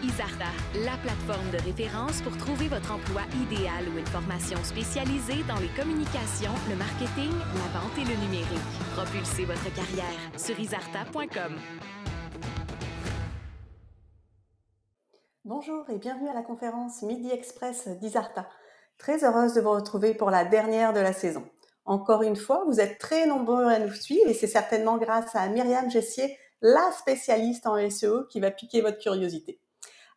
Isarta, la plateforme de référence pour trouver votre emploi idéal ou une formation spécialisée dans les communications, le marketing, la vente et le numérique. Propulsez votre carrière sur isarta.com. Bonjour et bienvenue à la conférence Midi Express d'Isarta. Très heureuse de vous retrouver pour la dernière de la saison. Encore une fois, vous êtes très nombreux à nous suivre et c'est certainement grâce à Myriam Gessier, la spécialiste en SEO, qui va piquer votre curiosité.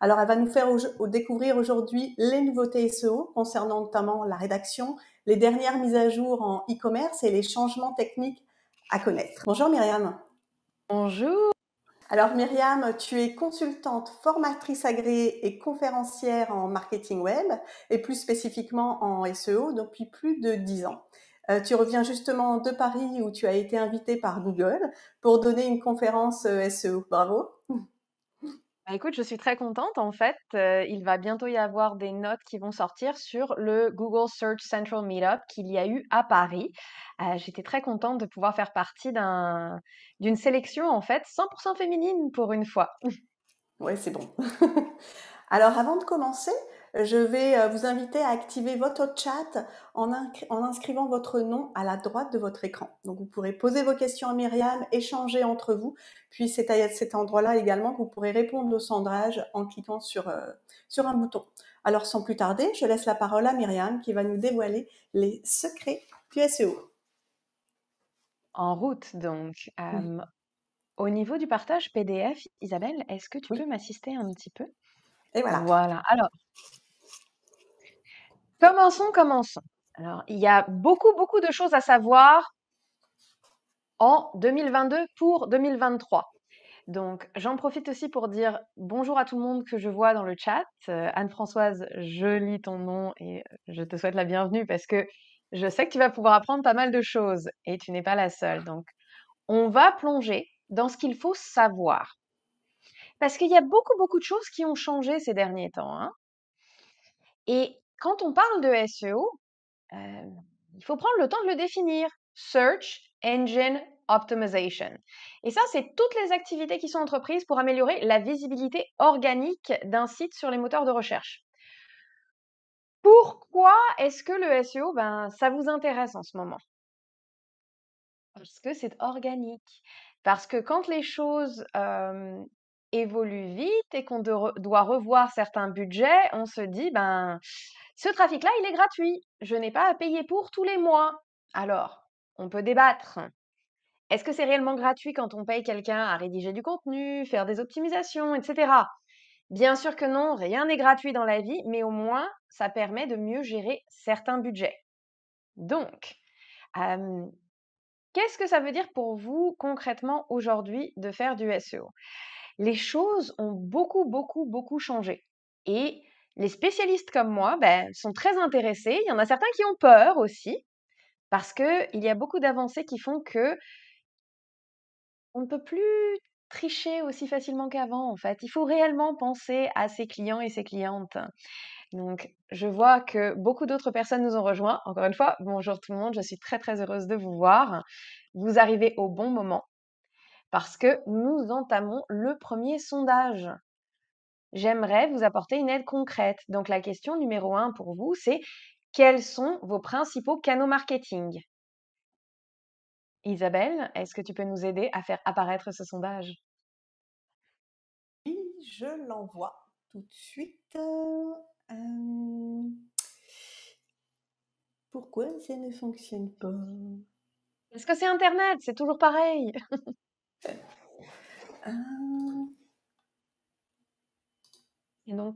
Alors, elle va nous faire découvrir aujourd'hui les nouveautés SEO concernant notamment la rédaction, les dernières mises à jour en e-commerce et les changements techniques à connaître. Bonjour Myriam. Bonjour. Alors Myriam, tu es consultante, formatrice agréée et conférencière en marketing web et plus spécifiquement en SEO depuis plus de 10 ans. Tu reviens justement de Paris où tu as été invitée par Google pour donner une conférence SEO. Bravo. Bah, écoute, je suis très contente. En fait, il va bientôt y avoir des notes qui vont sortir sur le Google Search Central Meetup qu'il y a eu à Paris. J'étais très contente de pouvoir faire partie d'une sélection en fait 100% féminine pour une fois. Ouais, c'est bon. Alors, avant de commencer, je vais vous inviter à activer votre chat en inscrivant votre nom à la droite de votre écran. Donc, vous pourrez poser vos questions à Myriam, échanger entre vous. Puis, c'est à cet endroit-là également que vous pourrez répondre au sondage en cliquant sur un bouton. Alors, sans plus tarder, je laisse la parole à Myriam qui va nous dévoiler les secrets du SEO. En route, donc. Au niveau du partage PDF, Isabelle, est-ce que tu Oui. peux m'assister un petit peu? Et voilà. Voilà. Alors, commençons. Alors, il y a beaucoup de choses à savoir en 2022 pour 2023. Donc, j'en profite aussi pour dire bonjour à tout le monde que je vois dans le chat. Anne-Françoise, je lis ton nom et je te souhaite la bienvenue parce que je sais que tu vas pouvoir apprendre pas mal de choses et tu n'es pas la seule. Donc, on va plonger dans ce qu'il faut savoir. Parce qu'il y a beaucoup de choses qui ont changé ces derniers temps, hein. Et quand on parle de SEO, il faut prendre le temps de le définir. Search Engine Optimization. Et ça, c'est toutes les activités qui sont entreprises pour améliorer la visibilité organique d'un site sur les moteurs de recherche. Pourquoi est-ce que le SEO, ça vous intéresse en ce moment? Parce que c'est organique. Parce que quand les choses évoluent vite et qu'on doit revoir certains budgets, on se dit, ce trafic-là, il est gratuit. Je n'ai pas à payer pour tous les mois. Alors, on peut débattre. Est-ce que c'est réellement gratuit quand on paye quelqu'un à rédiger du contenu, faire des optimisations, etc. Bien sûr que non, rien n'est gratuit dans la vie, mais au moins, ça permet de mieux gérer certains budgets. Donc, qu'est-ce que ça veut dire pour vous concrètement aujourd'hui de faire du SEO? Les choses ont beaucoup changé. Et les spécialistes comme moi sont très intéressés. Il y en a certains qui ont peur aussi, parce qu'il y a beaucoup d'avancées qui font que on ne peut plus tricher aussi facilement qu'avant, en fait. Il faut réellement penser à ses clients et ses clientes. Donc, je vois que beaucoup d'autres personnes nous ont rejoints. Encore une fois, bonjour tout le monde, je suis très heureuse de vous voir. Vous arrivez au bon moment parce que nous entamons le premier sondage. J'aimerais vous apporter une aide concrète. Donc, la question numéro 1 pour vous, c'est quels sont vos principaux canaux marketing? Isabelle, est-ce que tu peux nous aider à faire apparaître ce sondage? Oui, je l'envoie tout de suite. Pourquoi ça ne fonctionne pas? Est-ce que c'est Internet? C'est toujours pareil. Et donc,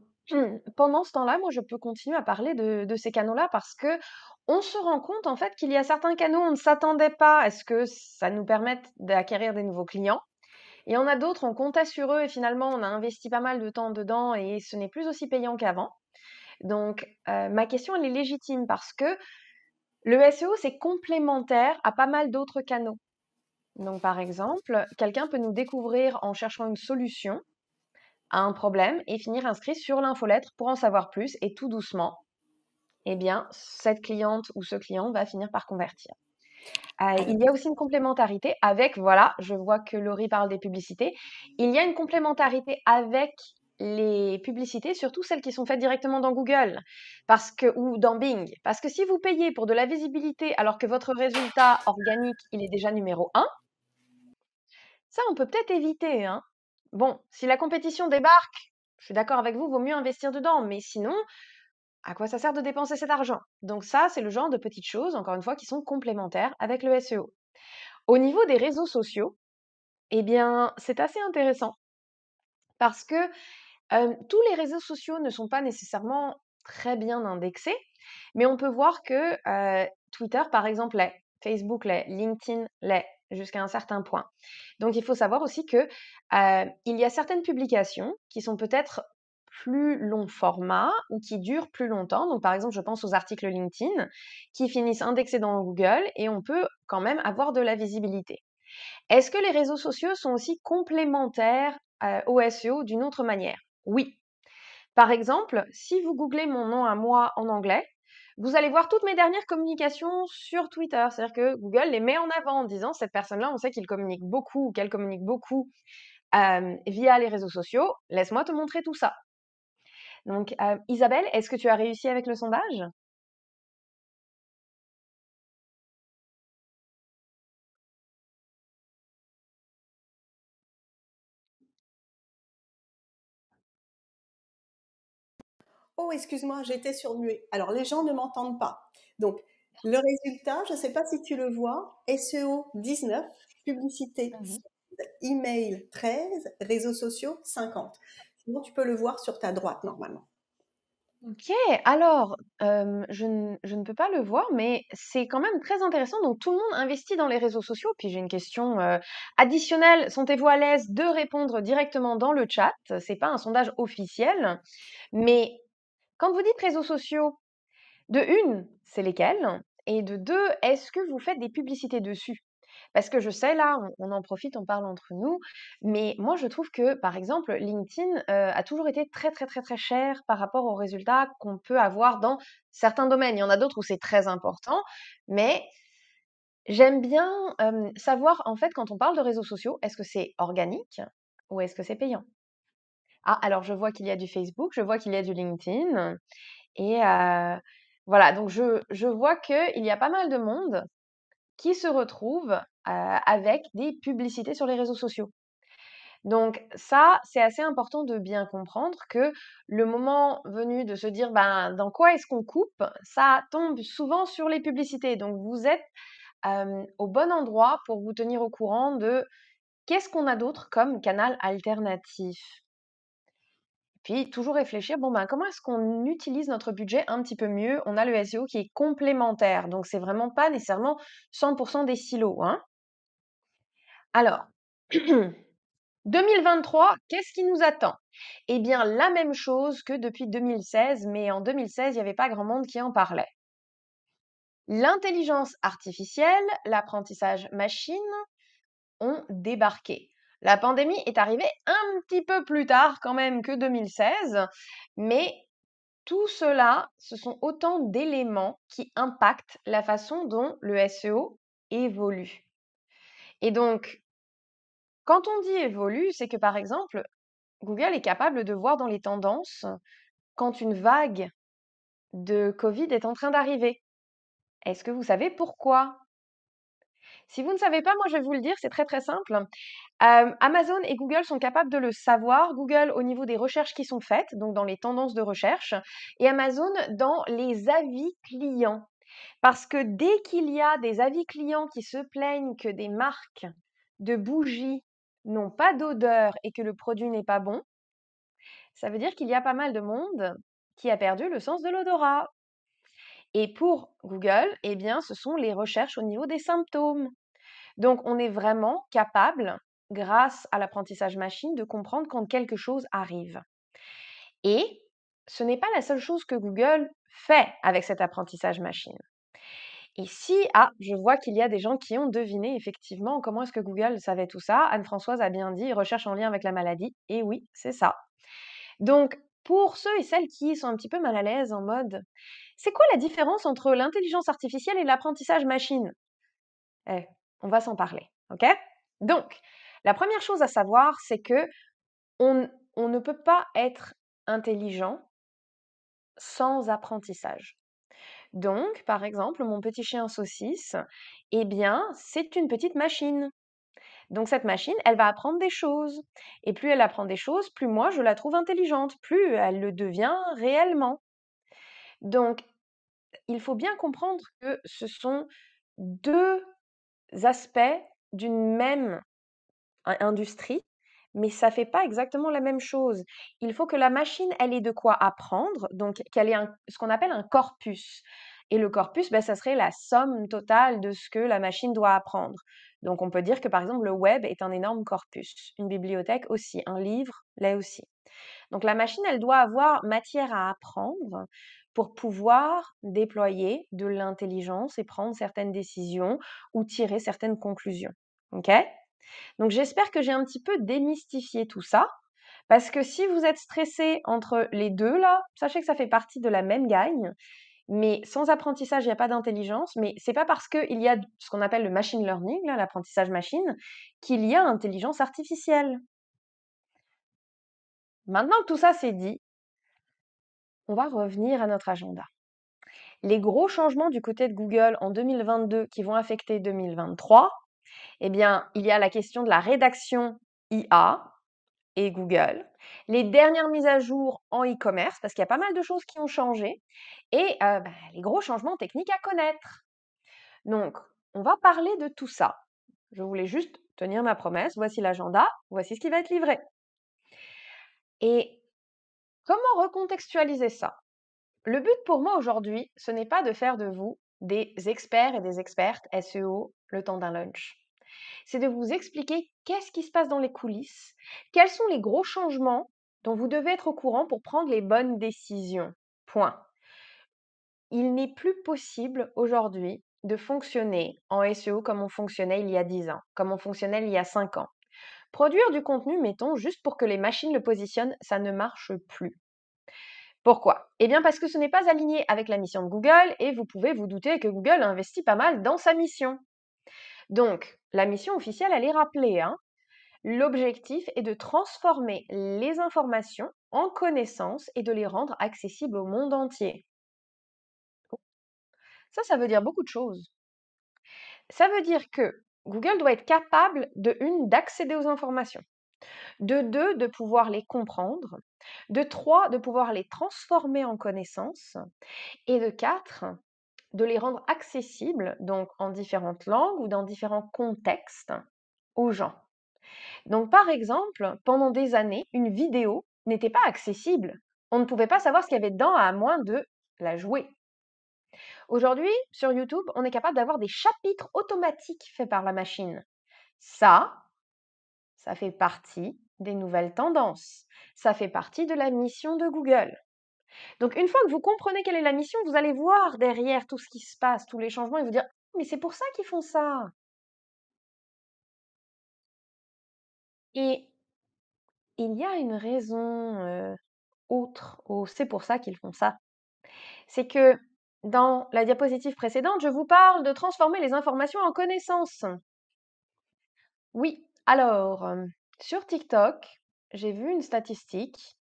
pendant ce temps-là, moi, je peux continuer à parler de ces canaux-là parce que on se rend compte, en fait, qu'il y a certains canaux, on ne s'attendait pas à ce que ça nous permette d'acquérir des nouveaux clients. Et il y en a d'autres, on comptait sur eux et finalement, on a investi pas mal de temps dedans et ce n'est plus aussi payant qu'avant. Donc, ma question, elle est légitime parce que le SEO, c'est complémentaire à pas mal d'autres canaux. Donc, par exemple, quelqu'un peut nous découvrir en cherchant une solution à un problème et finir inscrit sur l'infolettre pour en savoir plus et tout doucement, eh bien, cette cliente ou ce client va finir par convertir. Il y a aussi une complémentarité avec, voilà, je vois que Laurie parle des publicités, il y a une complémentarité avec les publicités, surtout celles qui sont faites directement dans Google ou dans Bing. Parce que si vous payez pour de la visibilité alors que votre résultat organique, il est déjà numéro 1, ça, on peut peut-être éviter, hein. Bon, si la compétition débarque, je suis d'accord avec vous, vaut mieux investir dedans. Mais sinon, à quoi ça sert de dépenser cet argent? Donc ça, c'est le genre de petites choses, encore une fois, qui sont complémentaires avec le SEO. Au niveau des réseaux sociaux, eh bien, c'est assez intéressant parce que tous les réseaux sociaux ne sont pas nécessairement très bien indexés, mais on peut voir que Twitter, par exemple, l'est, Facebook l'est, LinkedIn l'est, jusqu'à un certain point. Donc, il faut savoir aussi que il y a certaines publications qui sont peut-être plus long format ou qui durent plus longtemps. Donc, par exemple, je pense aux articles LinkedIn qui finissent indexés dans Google et on peut quand même avoir de la visibilité. Est-ce que les réseaux sociaux sont aussi complémentaires au SEO d'une autre manière? Oui. Par exemple, si vous googlez mon nom à moi en anglais, vous allez voir toutes mes dernières communications sur Twitter. C'est-à-dire que Google les met en avant en disant cette personne-là, on sait qu'il communique beaucoup ou qu'elle communique beaucoup via les réseaux sociaux. Laisse-moi te montrer tout ça. Donc, Isabelle, est-ce que tu as réussi avec le sondage? Oh, excuse-moi, j'étais sur muet. Alors, les gens ne m'entendent pas. Donc, le résultat, je ne sais pas si tu le vois, SEO 19, publicité Mhm. 16, email 13, réseaux sociaux 50. Sinon, tu peux le voir sur ta droite normalement. Ok, alors, je ne peux pas le voir, mais c'est quand même très intéressant. Donc, tout le monde investit dans les réseaux sociaux. Puis, j'ai une question additionnelle. Sentez-vous à l'aise de répondre directement dans le chat? C'est pas un sondage officiel, mais quand vous dites réseaux sociaux, de une, c'est lesquels? Et de deux, est-ce que vous faites des publicités dessus? Parce que je sais, là, on en profite, on parle entre nous, mais moi, je trouve que, par exemple, LinkedIn a toujours été très, très, très, très cher par rapport aux résultats qu'on peut avoir dans certains domaines. Il y en a d'autres où c'est très important, mais j'aime bien savoir, en fait, quand on parle de réseaux sociaux, est-ce que c'est organique ou est-ce que c'est payant? Ah, alors je vois qu'il y a du Facebook, je vois qu'il y a du LinkedIn, et voilà, donc je vois qu'il y a pas mal de monde qui se retrouve avec des publicités sur les réseaux sociaux. Donc ça, c'est assez important de bien comprendre que le moment venu de se dire ben dans quoi est-ce qu'on coupe, ça tombe souvent sur les publicités. Donc vous êtes au bon endroit pour vous tenir au courant de qu'est-ce qu'on a d'autre comme canal alternatif. Puis toujours réfléchir, bon ben comment est-ce qu'on utilise notre budget un petit peu mieux? On a le SEO qui est complémentaire, donc c'est vraiment pas nécessairement 100% des silos, hein. Alors, 2023, qu'est-ce qui nous attend? Eh bien, la même chose que depuis 2016, mais en 2016, il n'y avait pas grand monde qui en parlait. L'intelligence artificielle, l'apprentissage machine ont débarqué. La pandémie est arrivée un petit peu plus tard quand même que 2016, mais tout cela, ce sont autant d'éléments qui impactent la façon dont le SEO évolue. Et donc, quand on dit évolue, c'est que par exemple, Google est capable de voir dans les tendances quand une vague de Covid est en train d'arriver. Est-ce que vous savez pourquoi? Si vous ne savez pas, moi je vais vous le dire, c'est très très simple. Amazon et Google sont capables de le savoir. Google au niveau des recherches qui sont faites, donc dans les tendances de recherche, et Amazon dans les avis clients. Parce que dès qu'il y a des avis clients qui se plaignent que des marques de bougies n'ont pas d'odeur et que le produit n'est pas bon, ça veut dire qu'il y a pas mal de monde qui a perdu le sens de l'odorat. Et pour Google, eh bien, ce sont les recherches au niveau des symptômes. Donc, on est vraiment capable, grâce à l'apprentissage machine, de comprendre quand quelque chose arrive. Et ce n'est pas la seule chose que Google fait avec cet apprentissage machine. Et si, je vois qu'il y a des gens qui ont deviné effectivement comment est-ce que Google savait tout ça. Anne-Françoise a bien dit, recherche en lien avec la maladie. Et oui, c'est ça. Donc, pour ceux et celles qui sont un petit peu mal à l'aise en mode, c'est quoi la différence entre l'intelligence artificielle et l'apprentissage machine? Eh, on va s'en parler, ok? Donc, la première chose à savoir, c'est que on ne peut pas être intelligent sans apprentissage. Donc, par exemple, mon petit chien saucisse, eh bien, c'est une petite machine. Donc, cette machine, elle va apprendre des choses. Et plus elle apprend des choses, plus moi, je la trouve intelligente, plus elle le devient réellement. Donc, il faut bien comprendre que ce sont deux aspects d'une même industrie, mais ça fait pas exactement la même chose. Il faut que la machine, elle ait de quoi apprendre, donc qu'elle ait ce qu'on appelle un corpus. Et le corpus, ben, ça serait la somme totale de ce que la machine doit apprendre. Donc on peut dire que par exemple le web est un énorme corpus, une bibliothèque aussi, un livre l'est aussi. Donc la machine, elle doit avoir matière à apprendre pour pouvoir déployer de l'intelligence et prendre certaines décisions ou tirer certaines conclusions. OK? Donc j'espère que j'ai un petit peu démystifié tout ça, parce que si vous êtes stressé entre les deux là, sachez que ça fait partie de la même gagne, mais sans apprentissage, il n'y a pas d'intelligence, mais c'est pas parce qu'il y a ce qu'on appelle le machine learning, là, l'apprentissage machine, qu'il y a intelligence artificielle. Maintenant que tout ça c'est dit, on va revenir à notre agenda. Les gros changements du côté de Google en 2022 qui vont affecter 2023, eh bien, il y a la question de la rédaction IA et Google, les dernières mises à jour en e-commerce, parce qu'il y a pas mal de choses qui ont changé, et les gros changements techniques à connaître. Donc, on va parler de tout ça. Je voulais juste tenir ma promesse. Voici l'agenda, voici ce qui va être livré. Et comment recontextualiser ça? Le but pour moi aujourd'hui, ce n'est pas de faire de vous des experts et des expertes SEO le temps d'un lunch. C'est de vous expliquer qu'est-ce qui se passe dans les coulisses, quels sont les gros changements dont vous devez être au courant pour prendre les bonnes décisions. Point. Il n'est plus possible aujourd'hui de fonctionner en SEO comme on fonctionnait il y a 10 ans, comme on fonctionnait il y a 5 ans. Produire du contenu, mettons, juste pour que les machines le positionnent, ça ne marche plus. Pourquoi? Eh bien parce que ce n'est pas aligné avec la mission de Google et vous pouvez vous douter que Google investit pas mal dans sa mission. Donc, la mission officielle, elle est rappelée. L'objectif est de transformer les informations en connaissances et de les rendre accessibles au monde entier. Ça veut dire beaucoup de choses. Ça veut dire que Google doit être capable, de une, d'accéder aux informations, de deux, de pouvoir les comprendre, de trois, de pouvoir les transformer en connaissances, et de quatre, de les rendre accessibles, donc en différentes langues ou dans différents contextes, aux gens. Donc, par exemple, pendant des années, une vidéo n'était pas accessible. On ne pouvait pas savoir ce qu'il y avait dedans à moins de la jouer. Aujourd'hui, sur YouTube, on est capable d'avoir des chapitres automatiques faits par la machine. Ça fait partie des nouvelles tendances. Ça fait partie de la mission de Google. Donc, une fois que vous comprenez quelle est la mission, vous allez voir derrière tout ce qui se passe, tous les changements, et vous dire, mais c'est pour ça qu'ils font ça. Et il y a une raison autre au c'est pour ça qu'ils font ça. C'est que dans la diapositive précédente, je vous parle de transformer les informations en connaissances. Oui, alors, sur TikTok, j'ai vu une statistique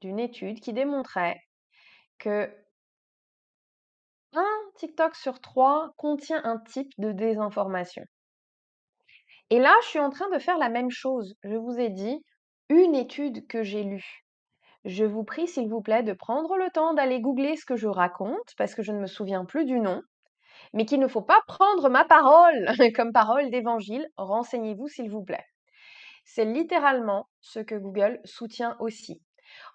d'une étude qui démontrait que un TikTok sur 3 contient un type de désinformation. Et là, je suis en train de faire la même chose. Je vous ai dit une étude que j'ai lue. Je vous prie, s'il vous plaît, de prendre le temps d'aller googler ce que je raconte, parce que je ne me souviens plus du nom, mais qu'il ne faut pas prendre ma parole comme parole d'évangile. Renseignez-vous, s'il vous plaît. C'est littéralement ce que Google soutient aussi,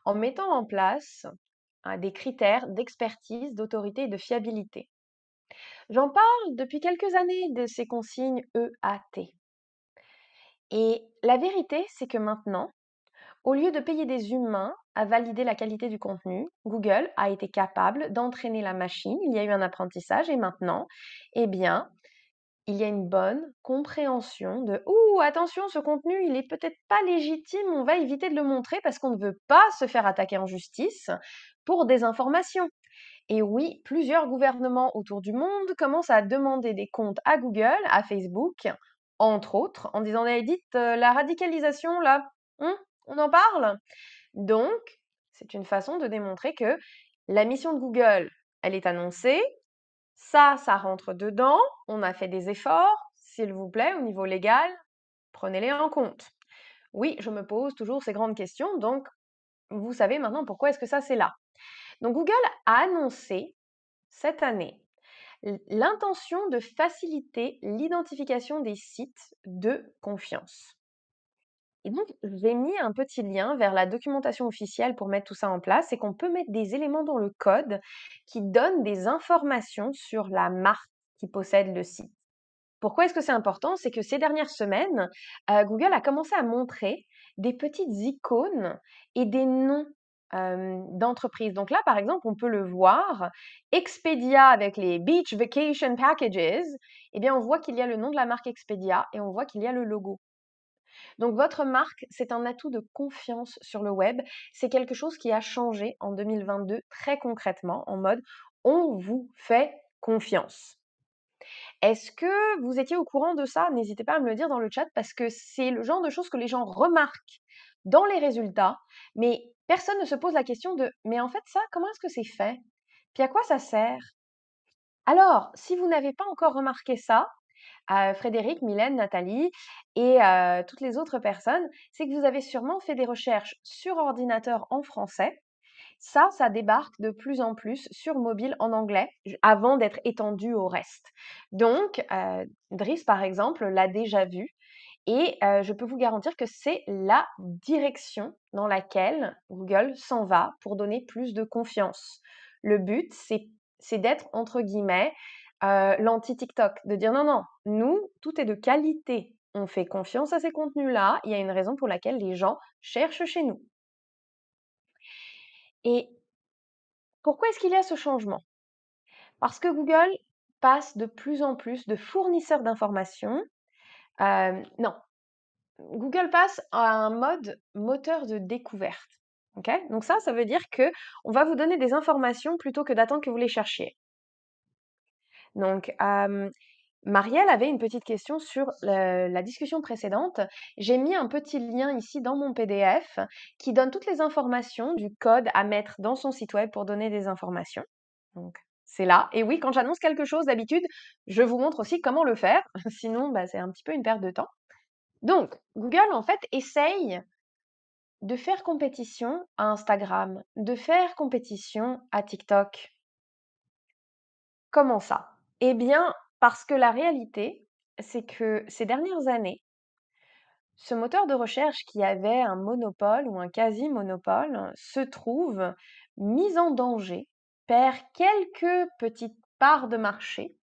en mettant en place des critères d'expertise, d'autorité et de fiabilité. J'en parle depuis quelques années de ces consignes EAT. Et la vérité, c'est que maintenant, au lieu de payer des humains à valider la qualité du contenu, Google a été capable d'entraîner la machine. Il y a eu un apprentissage et maintenant, eh bien, il y a une bonne compréhension de ouh, attention, ce contenu, il est peut-être pas légitime, on va éviter de le montrer parce qu'on ne veut pas se faire attaquer en justice pour des informations. Et oui, plusieurs gouvernements autour du monde commencent à demander des comptes à Google, à Facebook, entre autres, en disant, dites, la radicalisation, là, on en parle? Donc, c'est une façon de démontrer que la mission de Google, elle est annoncée, ça rentre dedans, on a fait des efforts, s'il vous plaît, au niveau légal, prenez-les en compte. Oui, je me pose toujours ces grandes questions, donc vous savez maintenant pourquoi est-ce que ça c'est là. Donc Google a annoncé cette année l'intention de faciliter l'identification des sites de confiance. Et donc, j'ai mis un petit lien vers la documentation officielle pour mettre tout ça en place. C'est qu'on peut mettre des éléments dans le code qui donnent des informations sur la marque qui possède le site. Pourquoi est-ce que c'est important? C'est que ces dernières semaines, Google a commencé à montrer des petites icônes et des noms d'entreprises. Donc là, par exemple, on peut le voir, Expedia avec les Beach Vacation Packages, eh bien, on voit qu'il y a le nom de la marque Expedia et on voit qu'il y a le logo. Donc votre marque, c'est un atout de confiance sur le web. C'est quelque chose qui a changé en 2022 très concrètement, en mode on vous fait confiance. Est-ce que vous étiez au courant de ça? N'hésitez pas à me le dire dans le chat parce que c'est le genre de choses que les gens remarquent dans les résultats, mais personne ne se pose la question de mais en fait ça, comment est-ce que c'est fait? Puis à quoi ça sert? Alors, si vous n'avez pas encore remarqué ça, Frédéric, Mylène, Nathalie et toutes les autres personnes, c'est que vous avez sûrement fait des recherches sur ordinateur en français. Ça débarque de plus en plus sur mobile en anglais avant d'être étendu au reste. Donc, Driss, par exemple, l'a déjà vu et je peux vous garantir que c'est la direction dans laquelle Google s'en va pour donner plus de confiance. Le but, c'est d'être, entre guillemets, l'anti-TikTok, de dire non, non, nous, tout est de qualité. On fait confiance à ces contenus-là. Il y a une raison pour laquelle les gens cherchent chez nous. Et pourquoi est-ce qu'il y a ce changement? Parce que Google passe de plus en plus de fournisseurs d'informations. Non, Google passe à un mode moteur de découverte. Okay, donc ça veut dire que on va vous donner des informations plutôt que d'attendre que vous les cherchiez. Donc, Marielle avait une petite question sur la discussion précédente. J'ai mis un petit lien ici dans mon PDF qui donne toutes les informations du code à mettre dans son site web pour donner des informations. Donc, c'est là. Et oui, quand j'annonce quelque chose, d'habitude, je vous montre aussi comment le faire. Sinon, c'est un petit peu une perte de temps. Donc, Google, en fait, essaye de faire compétition à Instagram, de faire compétition à TikTok. Comment ça? Eh bien, parce que la réalité, c'est que ces dernières années, ce moteur de recherche qui avait un monopole ou un quasi-monopole se trouve mis en danger, perd quelques petites parts de marché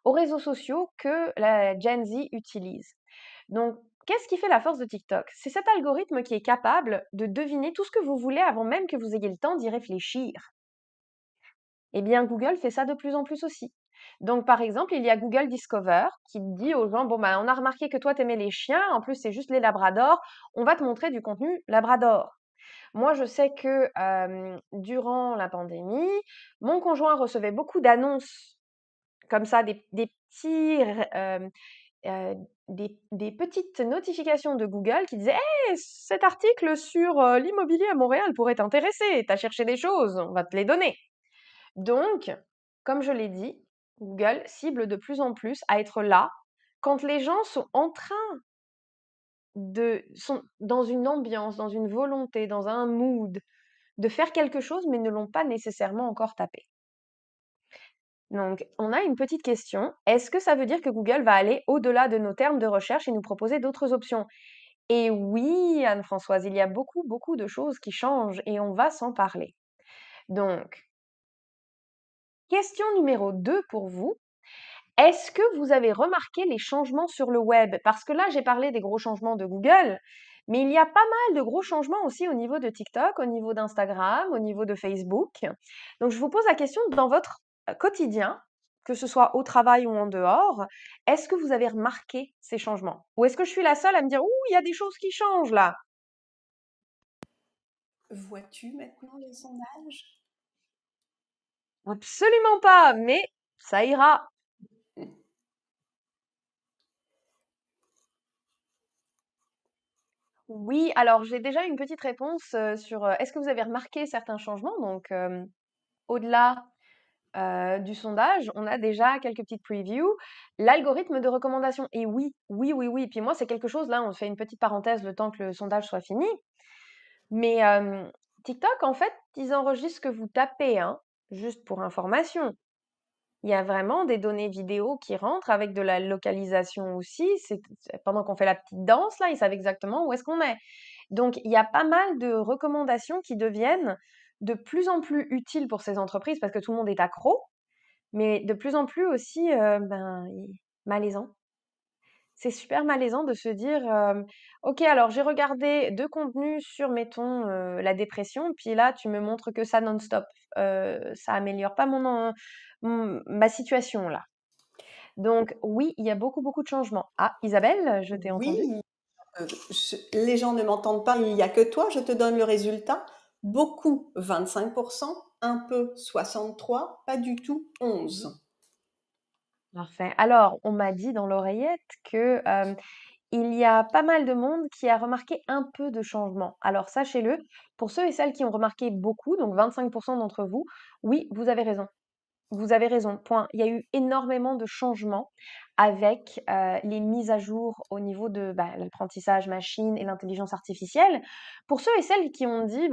aux réseaux sociaux que la Gen Z utilise. Donc, qu'est-ce qui fait la force de TikTok? C'est cet algorithme qui est capable de deviner tout ce que vous voulez avant même que vous ayez le temps d'y réfléchir. Eh bien, Google fait ça de plus en plus aussi. Donc, par exemple, il y a Google Discover qui dit aux gens, bon, on a remarqué que toi, t'aimais les chiens, en plus, c'est juste les labradors, on va te montrer du contenu labrador. Moi, je sais que durant la pandémie, mon conjoint recevait beaucoup d'annonces comme ça, des petites notifications de Google qui disaient hey, cet article sur l'immobilier à Montréal pourrait t'intéresser, t'as cherché des choses, on va te les donner. Donc, comme je l'ai dit, Google cible de plus en plus à être là quand les gens sont sont dans une ambiance, dans une volonté, dans un mood de faire quelque chose, mais ne l'ont pas nécessairement encore tapé. Donc, on a une petite question. Est-ce que ça veut dire que Google va aller au-delà de nos termes de recherche et nous proposer d'autres options? Et oui, Anne-Françoise, il y a beaucoup, beaucoup de choses qui changent et on va s'en parler. Donc, question numéro 2 pour vous. Est-ce que vous avez remarqué les changements sur le web? Parce que là, j'ai parlé des gros changements de Google, mais il y a pas mal de gros changements aussi au niveau de TikTok, au niveau d'Instagram, au niveau de Facebook. Donc, je vous pose la question dans votre quotidien, que ce soit au travail ou en dehors, est-ce que vous avez remarqué ces changements? Ou est-ce que je suis la seule à me dire, ouh, il y a des choses qui changent là? Vois-tu maintenant le sondage? Absolument pas, mais ça ira. Oui, alors j'ai déjà une petite réponse sur est-ce que vous avez remarqué certains changements? Donc, au-delà du sondage, on a déjà quelques petites previews. L'algorithme de recommandation, et oui, oui, oui, oui. Puis moi, c'est quelque chose, là, on fait une petite parenthèse le temps que le sondage soit fini. Mais TikTok, en fait, ils enregistrent ce que vous tapez, hein, juste pour information. Il y a vraiment des données vidéo qui rentrent avec de la localisation aussi. Pendant qu'on fait la petite danse, là, ils savent exactement où est-ce qu'on est. Donc, il y a pas mal de recommandations qui deviennent de plus en plus utiles pour ces entreprises parce que tout le monde est accro, mais de plus en plus aussi malaisant. C'est super malaisant de se dire, OK, alors j'ai regardé 2 contenus sur, mettons, la dépression, puis là, tu me montres que ça non-stop. Ça améliore pas ma situation là. Donc oui, il y a beaucoup, beaucoup de changements. Ah, Isabelle, je t'ai entendue? Oui, les gens ne m'entendent pas, il n'y a que toi, je te donne le résultat. Beaucoup, 25%, un peu, 63%, pas du tout, 11%. Parfait. Alors, on m'a dit dans l'oreillette que, il y a pas mal de monde qui a remarqué un peu de changement. Alors sachez-le, pour ceux et celles qui ont remarqué beaucoup, donc 25 d'entre vous, oui, vous avez raison. Vous avez raison, point. Il y a eu énormément de changements avec, les mises à jour au niveau de, l'apprentissage machine et l'intelligence artificielle. Pour ceux et celles qui ont dit: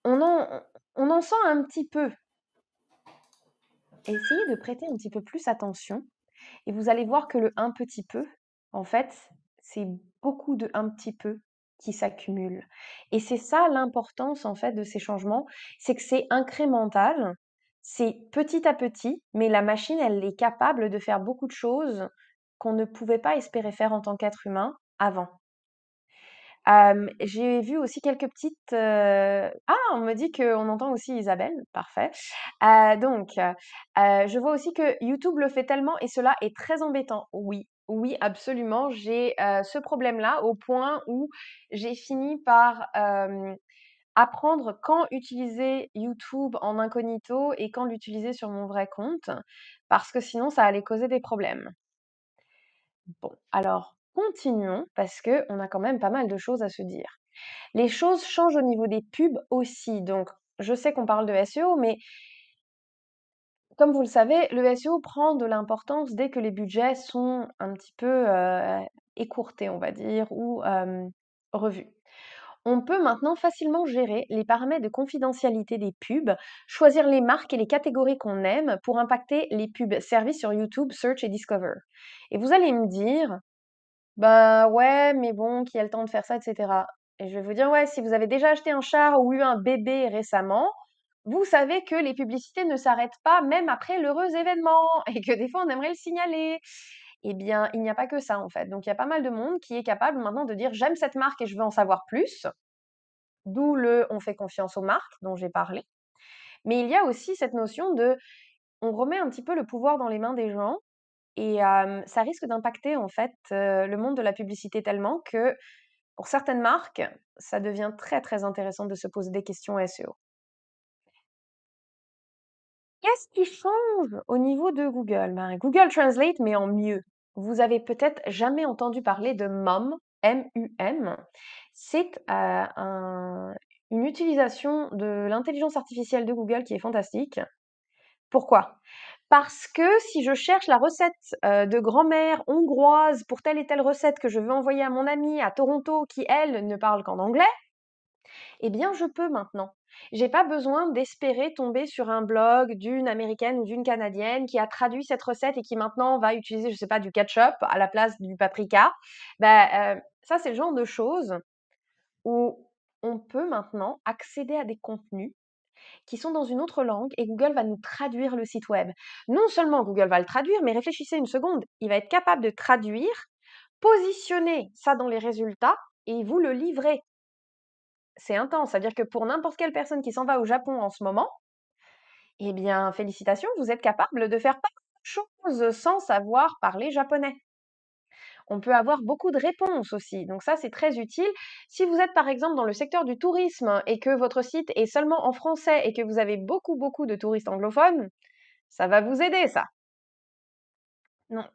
on en on en sent un petit peu», essayez de prêter un petit peu plus attention et vous allez voir que le un petit peu, en fait, c'est beaucoup de un petit peu qui s'accumulent. Et c'est ça l'importance, en fait, de ces changements, c'est que c'est incrémental, c'est petit à petit, mais la machine, elle est capable de faire beaucoup de choses qu'on ne pouvait pas espérer faire en tant qu'être humain avant. J'ai vu aussi quelques petites, ah! On me dit qu'on entend aussi Isabelle, parfait. Je vois aussi que YouTube le fait tellement et cela est très embêtant. Oui, oui, absolument. J'ai, ce problème-là au point où j'ai fini par, apprendre quand utiliser YouTube en incognito et quand l'utiliser sur mon vrai compte, parce que sinon ça allait causer des problèmes. Bon, alors continuons parce qu'on a quand même pas mal de choses à se dire. Les choses changent au niveau des pubs aussi. Donc, je sais qu'on parle de SEO, mais comme vous le savez, le SEO prend de l'importance dès que les budgets sont un petit peu écourtés, on va dire, ou revus. On peut maintenant facilement gérer les paramètres de confidentialité des pubs, choisir les marques et les catégories qu'on aime pour impacter les pubs servies sur YouTube, Search et Discover. Et vous allez me dire, bah ouais, mais bon, qui a le temps de faire ça, etc. Et je vais vous dire, ouais, si vous avez déjà acheté un chat ou eu un bébé récemment, vous savez que les publicités ne s'arrêtent pas même après l'heureux événement et que des fois on aimerait le signaler. Eh bien, il n'y a pas que ça en fait. Donc il y a pas mal de monde qui est capable maintenant de dire j'aime cette marque et je veux en savoir plus. D'où le on fait confiance aux marques dont j'ai parlé. Mais il y a aussi cette notion de on remet un petit peu le pouvoir dans les mains des gens et ça risque d'impacter en fait, le monde de la publicité tellement que, pour certaines marques, ça devient très, très intéressant de se poser des questions SEO. Qu'est-ce qui change au niveau de Google? Ben, Google Translate, mais en mieux. Vous avez peut-être jamais entendu parler de MUM, M-U-M. C'est, une utilisation de l'intelligence artificielle de Google qui est fantastique. Pourquoi? Parce que si je cherche la recette, de grand-mère hongroise pour telle et telle recette que je veux envoyer à mon amie à Toronto qui, elle, ne parle qu'en anglais, eh bien, je peux maintenant. J'ai pas besoin d'espérer tomber sur un blog d'une américaine ou d'une canadienne qui a traduit cette recette et qui maintenant va utiliser, je sais pas, du ketchup à la place du paprika. Ça, c'est le genre de choses où on peut maintenant accéder à des contenus qui sont dans une autre langue et Google va nous traduire le site web. Non seulement Google va le traduire, mais réfléchissez une seconde, il va être capable de traduire, positionner ça dans les résultats et vous le livrer. C'est intense, c'est-à-dire que pour n'importe quelle personne qui s'en va au Japon en ce moment, eh bien, félicitations, vous êtes capable de faire pas mal de choses sans savoir parler japonais. On peut avoir beaucoup de réponses aussi, donc ça c'est très utile. Si vous êtes par exemple dans le secteur du tourisme et que votre site est seulement en français et que vous avez beaucoup beaucoup de touristes anglophones, ça va vous aider ça. Donc,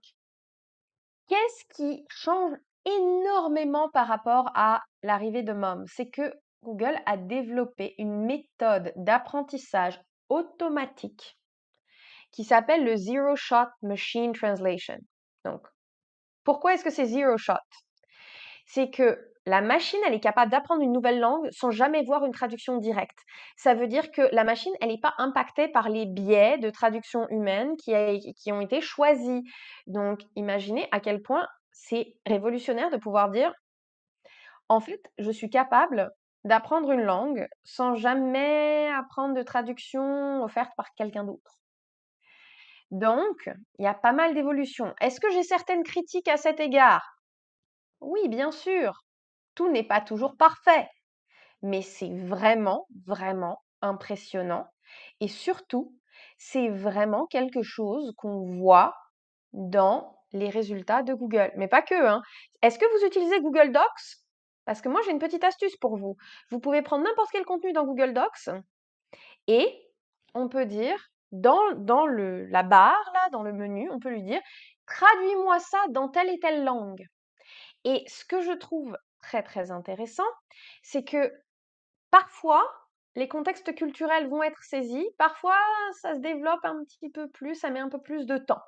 qu'est-ce qui change énormément par rapport à l'arrivée de Mom. C'est que Google a développé une méthode d'apprentissage automatique qui s'appelle le Zero Shot Machine Translation. Donc, pourquoi est-ce que c'est Zero Shot? C'est que la machine, elle est capable d'apprendre une nouvelle langue sans jamais voir une traduction directe. Ça veut dire que la machine, elle n'est pas impactée par les biais de traduction humaine qui ont été choisis. Donc, imaginez à quel point c'est révolutionnaire de pouvoir dire, en fait, je suis capable d'apprendre une langue sans jamais apprendre de traduction offerte par quelqu'un d'autre. Donc, il y a pas mal d'évolutions. Est-ce que j'ai certaines critiques à cet égard? Oui, bien sûr. Tout n'est pas toujours parfait, mais c'est vraiment, vraiment impressionnant. Et surtout, c'est vraiment quelque chose qu'on voit dans les résultats de Google. Mais pas que, hein. Est-ce que vous utilisez Google Docs? Parce que moi, j'ai une petite astuce pour vous. Vous pouvez prendre n'importe quel contenu dans Google Docs et on peut dire, dans la barre, là, dans le menu, on peut lui dire, traduis-moi ça dans telle et telle langue. Et ce que je trouve très, très intéressant, c'est que parfois, les contextes culturels vont être saisis, parfois, ça se développe un petit peu plus, ça met un peu plus de temps.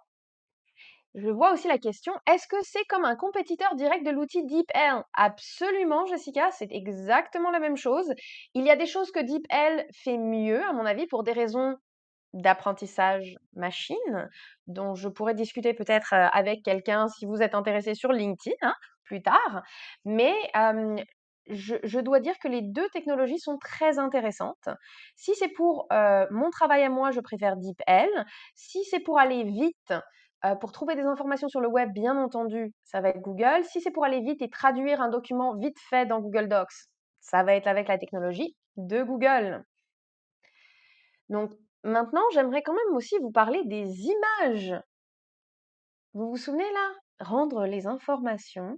Je vois aussi la question, est-ce que c'est comme un compétiteur direct de l'outil DeepL? Absolument, Jessica, c'est exactement la même chose. Il y a des choses que DeepL fait mieux, à mon avis, pour des raisons d'apprentissage machine, dont je pourrais discuter peut-être avec quelqu'un si vous êtes intéressé sur LinkedIn, hein, plus tard. Mais je dois dire que les deux technologies sont très intéressantes. Si c'est pour mon travail à moi, je préfère DeepL. Si c'est pour aller vite, pour trouver des informations sur le web, bien entendu, ça va être Google. Si c'est pour aller vite et traduire un document vite fait dans Google Docs, ça va être avec la technologie de Google. Donc maintenant, j'aimerais quand même aussi vous parler des images. Vous vous souvenez là? Rendre les informations,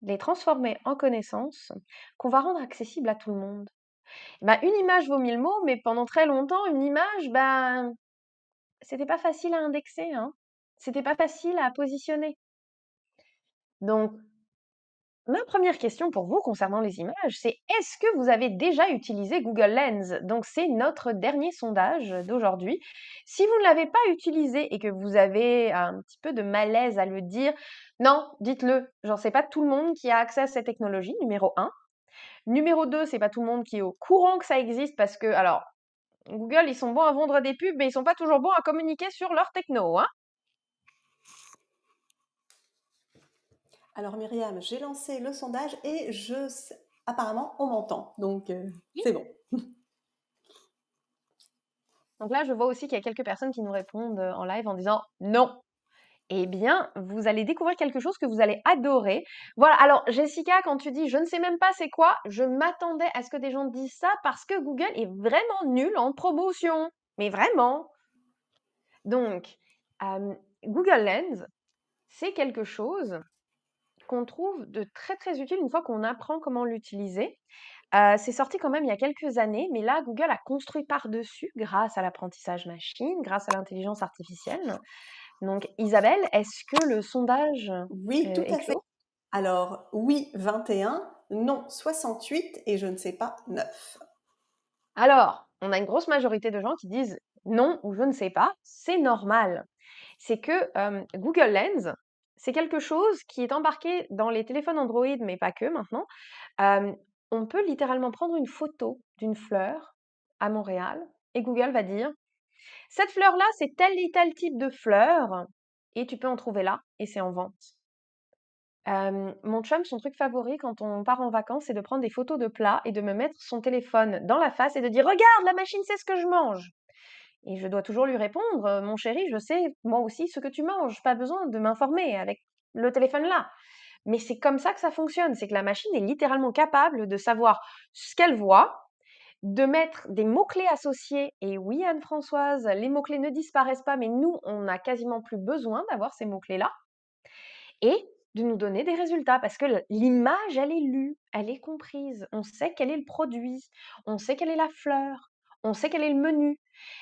les transformer en connaissances, qu'on va rendre accessibles à tout le monde. Bah, une image vaut mille mots, mais pendant très longtemps, une image, ben, c'était pas facile à indexer, hein. C'était pas facile à positionner. Donc, ma première question pour vous concernant les images, c'est est-ce que vous avez déjà utilisé Google Lens? Donc, c'est notre dernier sondage d'aujourd'hui. Si vous ne l'avez pas utilisé et que vous avez un petit peu de malaise à le dire, non, dites-le. Genre, c'est pas tout le monde qui a accès à cette technologie, numéro un. Numéro 2, c'est pas tout le monde qui est au courant que ça existe parce que, alors, Google, ils sont bons à vendre des pubs, mais ils sont pas toujours bons à communiquer sur leur techno, hein. Alors Myriam, j'ai lancé le sondage et apparemment on m'entend, donc Oui. c'est bon. Donc là, je vois aussi qu'il y a quelques personnes qui nous répondent en live en disant non. Eh bien, vous allez découvrir quelque chose que vous allez adorer. Voilà, alors Jessica, quand tu dis je ne sais même pas c'est quoi, je m'attendais à ce que des gens disent ça parce que Google est vraiment nul en promotion. Mais vraiment. Donc, Google Lens, c'est quelque chose qu'on trouve de très très utile une fois qu'on apprend comment l'utiliser. C'est sorti quand même il y a quelques années, mais là, Google a construit par-dessus grâce à l'apprentissage machine, grâce à l'intelligence artificielle. Donc, Isabelle, est-ce que le sondage Oui, tout est à fait. clos? Alors oui, 21, non 68 et je ne sais pas 9. Alors, on a une grosse majorité de gens qui disent non ou je ne sais pas, c'est normal. C'est que Google Lens, c'est quelque chose qui est embarqué dans les téléphones Android, mais pas que maintenant. Euh, on peut littéralement prendre une photo d'une fleur à Montréal et Google va dire, cette fleur-là, c'est tel et tel type de fleur et tu peux en trouver là et c'est en vente. Mon chum, son truc favori quand on part en vacances, c'est de prendre des photos de plats et de me mettre son téléphone dans la face et de dire: «Regarde, la machine sait ce que je mange!» Et je dois toujours lui répondre: «Mon chéri, je sais moi aussi ce que tu manges, pas besoin de m'informer avec le téléphone là». Mais c'est comme ça que ça fonctionne, c'est que la machine est littéralement capable de savoir ce qu'elle voit, de mettre des mots-clés associés et oui, Anne-Françoise, les mots-clés ne disparaissent pas, mais nous, on n'a quasiment plus besoin d'avoir ces mots-clés-là et de nous donner des résultats parce que l'image, elle est lue, elle est comprise. On sait quel est le produit, on sait quelle est la fleur, on sait quel est le menu.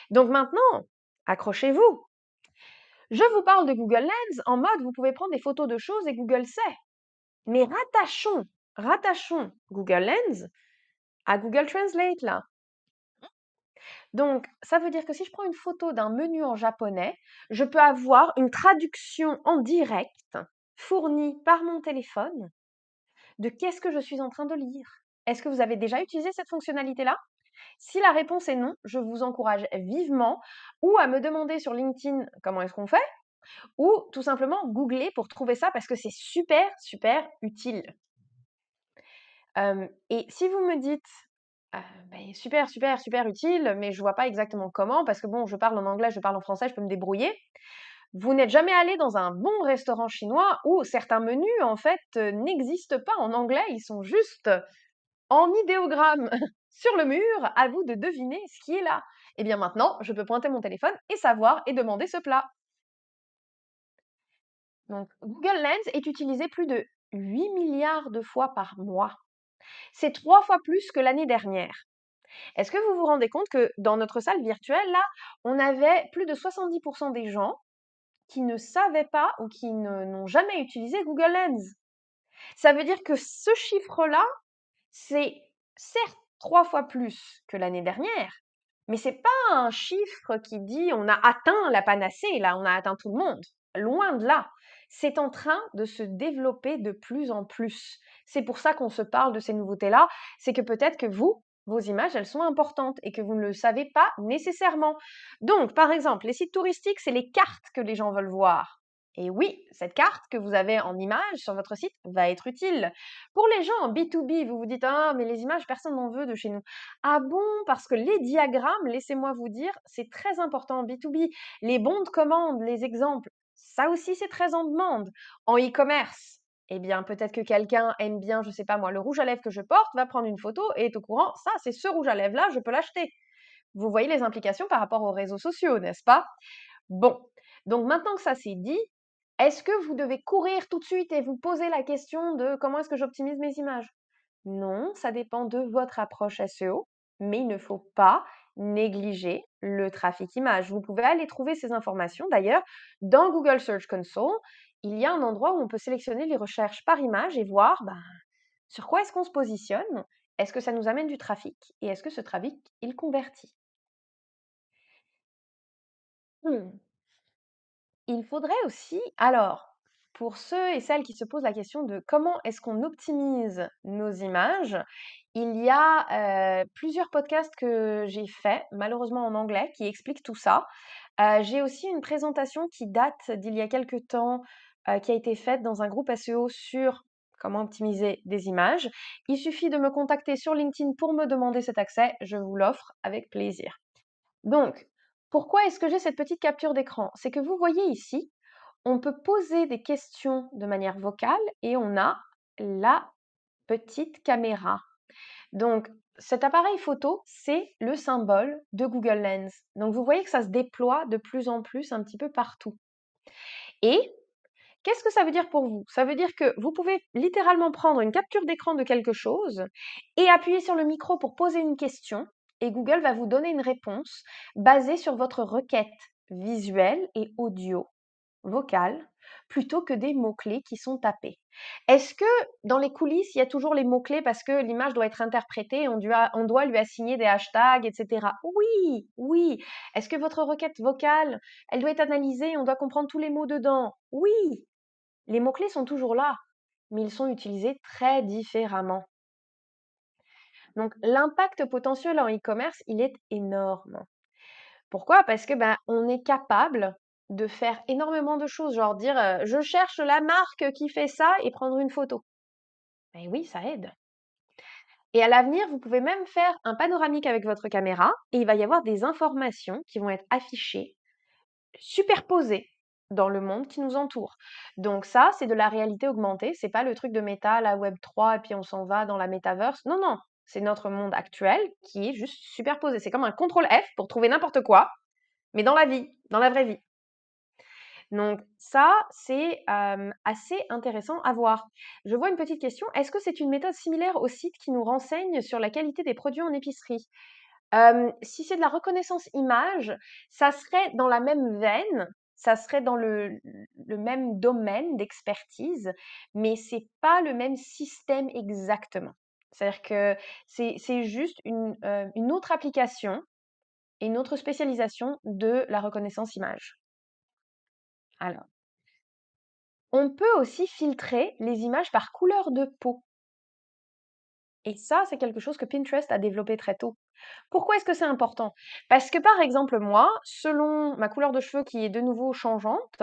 Donc maintenant, accrochez-vous. Je vous parle de Google Lens en mode vous pouvez prendre des photos de choses et Google sait. Mais rattachons Google Lens à Google Translate là. Donc, ça veut dire que si je prends une photo d'un menu en japonais, je peux avoir une traduction en direct fournie par mon téléphone de qu'est-ce que je suis en train de lire. Est-ce que vous avez déjà utilisé cette fonctionnalité-là? Si la réponse est non, je vous encourage vivement ou à me demander sur LinkedIn comment est-ce qu'on fait, ou tout simplement googler pour trouver ça parce que c'est super, super utile. Et si vous me dites, ben, super, super, super utile, mais je vois pas exactement comment, parce que bon, je parle en anglais, je parle en français, je peux me débrouiller. Vous n'êtes jamais allé dans un bon restaurant chinois où certains menus, en fait, n'existent pas en anglais, ils sont juste en idéogramme sur le mur, à vous de deviner ce qui est là. Et bien maintenant, je peux pointer mon téléphone et savoir et demander ce plat. Donc, Google Lens est utilisé plus de 8 milliards de fois par mois. C'est 3 fois plus que l'année dernière. Est-ce que vous vous rendez compte que dans notre salle virtuelle, là, on avait plus de 70% des gens qui ne savaient pas ou qui n'ont jamais utilisé Google Lens? Ça veut dire que ce chiffre-là, c'est certes 3 fois plus que l'année dernière, mais c'est pas un chiffre qui dit on a atteint la panacée, là, on a atteint tout le monde. Loin de là. C'est en train de se développer de plus en plus. C'est pour ça qu'on se parle de ces nouveautés-là. C'est que peut-être que vous, vos images, elles sont importantes et que vous ne le savez pas nécessairement. Donc, par exemple, les sites touristiques, c'est les cartes que les gens veulent voir. Et oui, cette carte que vous avez en image sur votre site va être utile. Pour les gens en B2B, vous vous dites, ah, mais les images, personne n'en veut de chez nous. Ah bon, parce que les diagrammes, laissez-moi vous dire, c'est très important en B2B. Les bons de commande, les exemples, ça aussi c'est très en demande. En e-commerce, eh bien peut-être que quelqu'un aime bien, je sais pas moi, le rouge à lèvres que je porte, va prendre une photo et est au courant, ça c'est ce rouge à lèvres là, je peux l'acheter. Vous voyez les implications par rapport aux réseaux sociaux, n'est-ce pas? Bon, donc maintenant que ça c'est dit, est-ce que vous devez courir tout de suite et vous poser la question de comment est-ce que j'optimise mes images? Non, ça dépend de votre approche SEO, mais il ne faut pas négliger le trafic image. Vous pouvez aller trouver ces informations. D'ailleurs, dans Google Search Console, il y a un endroit où on peut sélectionner les recherches par image et voir ben, sur quoi est-ce qu'on se positionne, est-ce que ça nous amène du trafic et est-ce que ce trafic, il convertit. Hmm. Il faudrait aussi, alors, pour ceux et celles qui se posent la question de comment est-ce qu'on optimise nos images, il y a plusieurs podcasts que j'ai faits, malheureusement en anglais, qui expliquent tout ça. J'ai aussi une présentation qui date d'il y a quelques temps, qui a été faite dans un groupe SEO sur comment optimiser des images. Il suffit de me contacter sur LinkedIn pour me demander cet accès, je vous l'offre avec plaisir. Donc, pourquoi est-ce que j'ai cette petite capture d'écran? C'est que vous voyez ici, on peut poser des questions de manière vocale et on a la petite caméra. Donc, cet appareil photo, c'est le symbole de Google Lens. Donc, vous voyez que ça se déploie de plus en plus un petit peu partout. Et qu'est-ce que ça veut dire pour vous? Ça veut dire que vous pouvez littéralement prendre une capture d'écran de quelque chose et appuyer sur le micro pour poser une question et Google va vous donner une réponse basée sur votre requête visuelle et audio, vocale, plutôt que des mots-clés qui sont tapés. Est-ce que dans les coulisses, il y a toujours les mots-clés parce que l'image doit être interprétée, on doit lui assigner des hashtags, etc. Oui, oui. Est-ce que votre requête vocale, elle doit être analysée, on doit comprendre tous les mots dedans? Oui. Les mots-clés sont toujours là, mais ils sont utilisés très différemment. Donc l'impact potentiel en e-commerce, il est énorme. Pourquoi? Parce que ben on est capable de faire énormément de choses, genre dire je cherche la marque qui fait ça et prendre une photo. Ben oui, ça aide. Et à l'avenir, vous pouvez même faire un panoramique avec votre caméra et il va y avoir des informations qui vont être affichées, superposées dans le monde qui nous entoure. Donc ça, c'est de la réalité augmentée. C'est pas le truc de méta, la Web 3, et puis on s'en va dans la métaverse. Non, non. C'est notre monde actuel qui est juste superposé. C'est comme un contrôle F pour trouver n'importe quoi, mais dans la vie, dans la vraie vie. Donc ça, c'est assez intéressant à voir. Je vois une petite question. Est-ce que c'est une méthode similaire au site qui nous renseigne sur la qualité des produits en épicerie? Si c'est de la reconnaissance image, ça serait dans la même veine, ça serait dans le même domaine d'expertise, mais c'est pas le même système exactement. C'est-à-dire que c'est juste une autre application et une autre spécialisation de la reconnaissance image. Alors, on peut aussi filtrer les images par couleur de peau. Et ça, c'est quelque chose que Pinterest a développé très tôt. Pourquoi est-ce que c'est important? Parce que par exemple, moi, selon ma couleur de cheveux qui est de nouveau changeante,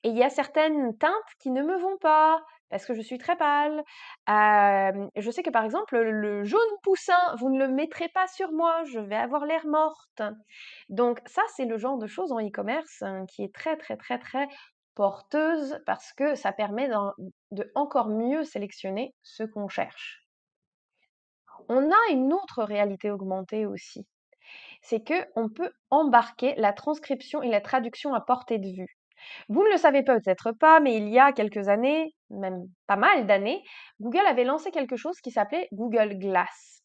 et il y a certaines teintes qui ne me vont pas parce que je suis très pâle. Je sais que par exemple, le jaune poussin, vous ne le mettrez pas sur moi, je vais avoir l'air morte. Donc ça, c'est le genre de choses en e-commerce qui est très, très, très, très porteuse parce que ça permet de encore mieux sélectionner ce qu'on cherche. On a une autre réalité augmentée aussi, c'est que on peut embarquer la transcription et la traduction à portée de vue. Vous ne le savez peut-être pas, mais il y a quelques années, même pas mal d'années, Google avait lancé quelque chose qui s'appelait Google Glass.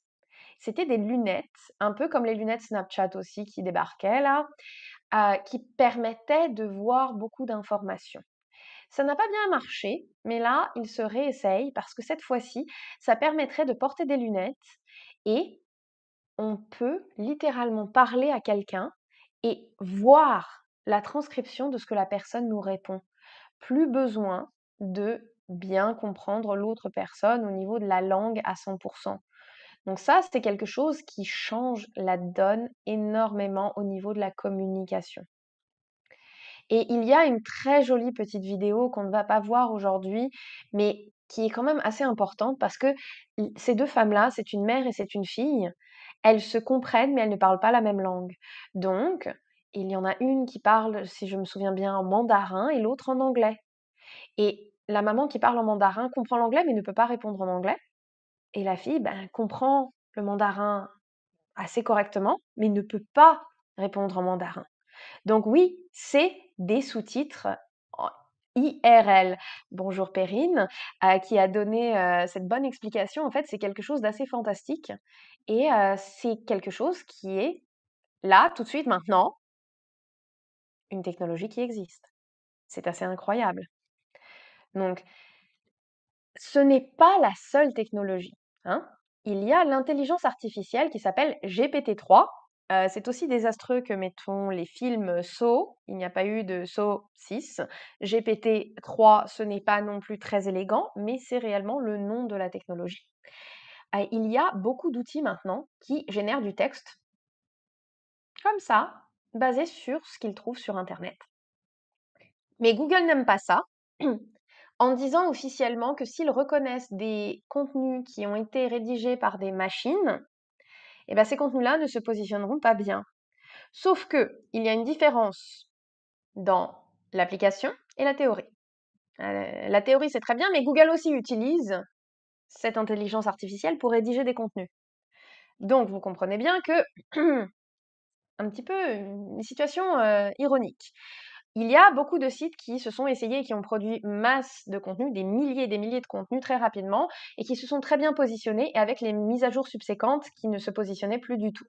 C'était des lunettes, un peu comme les lunettes Snapchat aussi qui débarquaient là, qui permettaient de voir beaucoup d'informations. Ça n'a pas bien marché, mais là, il se réessaye parce que cette fois-ci, ça permettrait de porter des lunettes et on peut littéralement parler à quelqu'un et voir la transcription de ce que la personne nous répond. Plus besoin de bien comprendre l'autre personne au niveau de la langue à 100%. Donc ça, c'est quelque chose qui change la donne énormément au niveau de la communication. Et il y a une très jolie petite vidéo qu'on ne va pas voir aujourd'hui, mais qui est quand même assez importante parce que ces deux femmes-là, c'est une mère et c'est une fille, elles se comprennent, mais elles ne parlent pas la même langue. Donc, il y en a une qui parle, si je me souviens bien, en mandarin et l'autre en anglais. Et la maman qui parle en mandarin comprend l'anglais, mais ne peut pas répondre en anglais. Et la fille, ben, comprend le mandarin assez correctement, mais ne peut pas répondre en mandarin. Donc oui, c'est des sous-titres en IRL. Bonjour Perrine, qui a donné cette bonne explication. En fait, c'est quelque chose d'assez fantastique et c'est quelque chose qui est là, tout de suite, maintenant, une technologie qui existe. C'est assez incroyable. Donc, ce n'est pas la seule technologie, hein. Il y a l'intelligence artificielle qui s'appelle GPT-3. C'est aussi désastreux que, mettons, les films Saw. Il n'y a pas eu de Saw 6. GPT-3, ce n'est pas non plus très élégant, mais c'est réellement le nom de la technologie. Il y a beaucoup d'outils maintenant qui génèrent du texte, comme ça, basé sur ce qu'ils trouvent sur Internet. Mais Google n'aime pas ça, en disant officiellement que s'ils reconnaissent des contenus qui ont été rédigés par des machines, eh ben, ces contenus-là ne se positionneront pas bien. Sauf que il y a une différence dans l'application et la théorie. La théorie, c'est très bien, mais Google aussi utilise cette intelligence artificielle pour rédiger des contenus. Donc, vous comprenez bien que un petit peu une situation ironique. Il y a beaucoup de sites qui se sont essayés et qui ont produit masse de contenus, des milliers et des milliers de contenus très rapidement et qui se sont très bien positionnés et avec les mises à jour subséquentes qui ne se positionnaient plus du tout.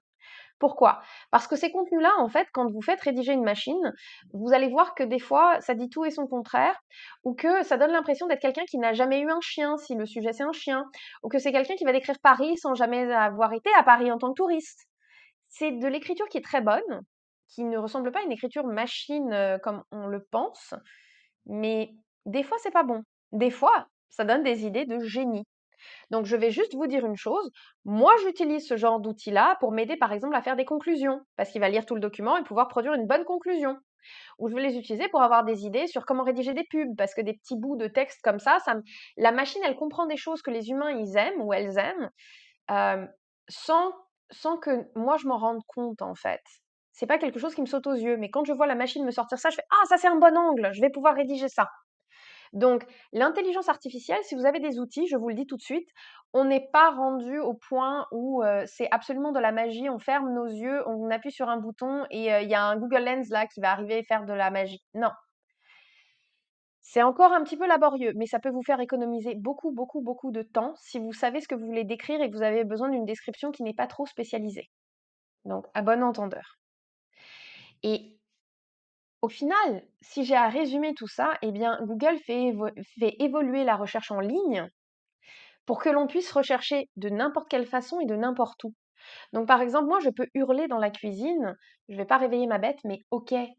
Pourquoi? Parce que ces contenus-là, en fait, quand vous faites rédiger une machine, vous allez voir que des fois, ça dit tout et son contraire, ou que ça donne l'impression d'être quelqu'un qui n'a jamais eu un chien, si le sujet c'est un chien, ou que c'est quelqu'un qui va décrire Paris sans jamais avoir été à Paris en tant que touriste. C'est de l'écriture qui est très bonne, qui ne ressemble pas à une écriture machine comme on le pense, mais des fois c'est pas bon. Des fois, ça donne des idées de génie. Donc je vais juste vous dire une chose, moi j'utilise ce genre d'outil-là pour m'aider par exemple à faire des conclusions, parce qu'il va lire tout le document et pouvoir produire une bonne conclusion. Ou je vais les utiliser pour avoir des idées sur comment rédiger des pubs, parce que des petits bouts de texte comme ça, la machine elle comprend des choses que les humains ils aiment ou elles aiment, euh, sans sans que moi je m'en rende compte en fait. C'est pas quelque chose qui me saute aux yeux, mais quand je vois la machine me sortir ça, je fais ah ça c'est un bon angle, je vais pouvoir rédiger ça. Donc l'intelligence artificielle, si vous avez des outils, je vous le dis tout de suite, on n'est pas rendu au point où c'est absolument de la magie, on ferme nos yeux, on appuie sur un bouton et il y a un Google Lens là qui va arriver et faire de la magie. Non, c'est encore un petit peu laborieux, mais ça peut vous faire économiser beaucoup, beaucoup, beaucoup de temps si vous savez ce que vous voulez décrire et que vous avez besoin d'une description qui n'est pas trop spécialisée. Donc, à bon entendeur. Et Au final, si j'ai à résumer tout ça, eh bien, Google fait évoluer la recherche en ligne pour que l'on puisse rechercher de n'importe quelle façon et de n'importe où. Donc, par exemple, moi, je peux hurler dans la cuisine, je ne vais pas réveiller ma bête, mais OK, Google.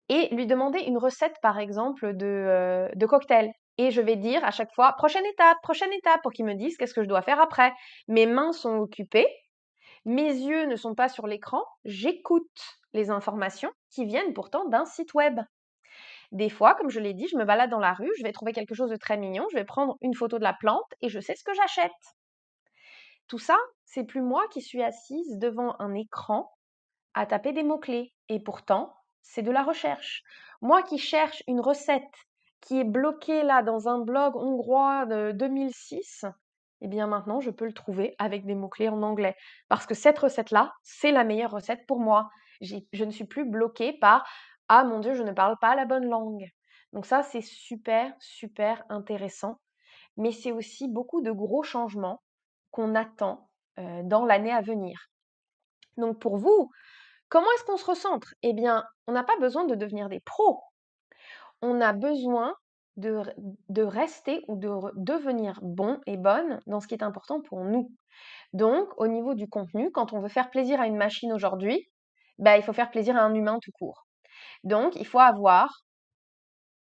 Et lui demander une recette, par exemple, de cocktail. Et je vais dire à chaque fois, prochaine étape, pour qu'il me dise qu'est-ce que je dois faire après. Mes mains sont occupées, mes yeux ne sont pas sur l'écran, j'écoute les informations qui viennent pourtant d'un site web. Des fois, comme je l'ai dit, je me balade dans la rue, je vais trouver quelque chose de très mignon, je vais prendre une photo de la plante et je sais ce que j'achète. Tout ça, c'est plus moi qui suis assise devant un écran à taper des mots-clés. Et pourtant, c'est de la recherche. Moi qui cherche une recette qui est bloquée là dans un blog hongrois de 2006, eh bien maintenant, je peux le trouver avec des mots-clés en anglais. Parce que cette recette-là, c'est la meilleure recette pour moi. Je ne suis plus bloquée par «Ah mon Dieu, je ne parle pas la bonne langue». Donc ça, c'est super, super intéressant. Mais c'est aussi beaucoup de gros changements qu'on attend dans l'année à venir. Donc pour vous, comment est-ce qu'on se recentre? Eh bien, on n'a pas besoin de devenir des pros. On a besoin de, de rester ou de devenir bon et bonne dans ce qui est important pour nous. Donc, au niveau du contenu, quand on veut faire plaisir à une machine aujourd'hui, bah, il faut faire plaisir à un humain tout court. Donc, il faut avoir